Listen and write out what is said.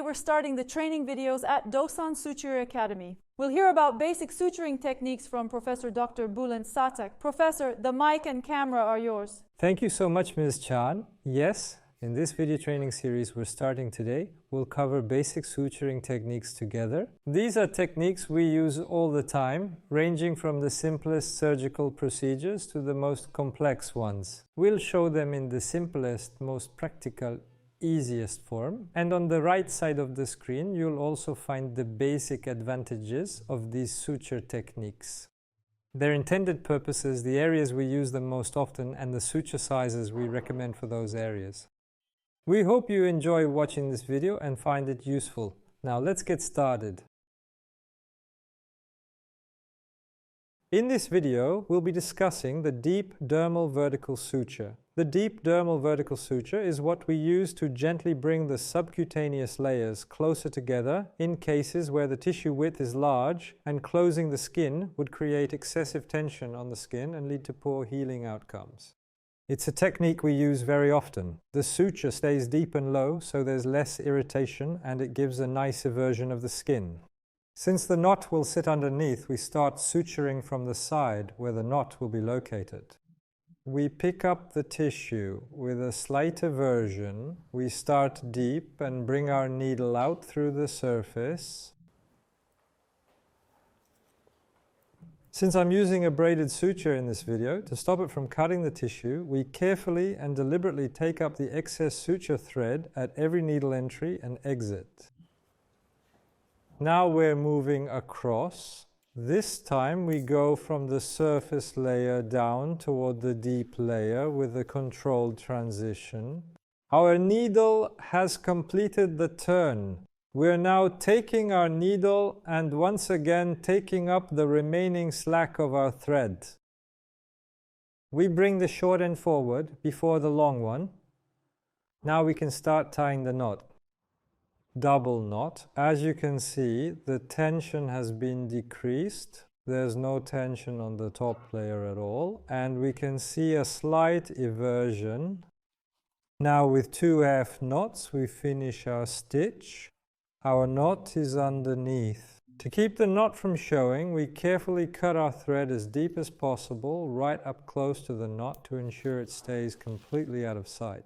we're starting the training videos at Doğsan Suture Academy. We'll hear about basic suturing techniques from Professor Dr. Bülent Saçak. Professor, the mic and camera are yours. Thank you so much, Ms. Chan. Yes, in this video training series we're starting today, we'll cover basic suturing techniques together. These are techniques we use all the time, ranging from the simplest surgical procedures to the most complex ones. We'll show them in the simplest, most practical, easiest form. And on the right side of the screen, you'll also find the basic advantages of these suture techniques. Their intended purposes, the areas we use them most often, and the suture sizes we recommend for those areas. We hope you enjoy watching this video and find it useful. Now let's get started. In this video, we'll be discussing the deep dermal vertical suture. The deep dermal vertical suture is what we use to gently bring the subcutaneous layers closer together in cases where the tissue width is large and closing the skin would create excessive tension on the skin and lead to poor healing outcomes. It's a technique we use very often. The suture stays deep and low, so there's less irritation and it gives a nice eversion of the skin. Since the knot will sit underneath, we start suturing from the side where the knot will be located. We pick up the tissue with a slight eversion. We start deep and bring our needle out through the surface. Since I'm using a braided suture in this video, to stop it from cutting the tissue, we carefully and deliberately take up the excess suture thread at every needle entry and exit. Now we're moving across. This time we go from the surface layer down toward the deep layer with a controlled transition. Our needle has completed the turn. We're now taking our needle and once again taking up the remaining slack of our thread. We bring the short end forward before the long one. Now we can start tying the knot. Double knot. As you can see, the tension has been decreased. There's no tension on the top layer at all. And we can see a slight eversion. Now with 2 half knots, we finish our stitch. Our knot is underneath. To keep the knot from showing, we carefully cut our thread as deep as possible, right up close to the knot to ensure it stays completely out of sight.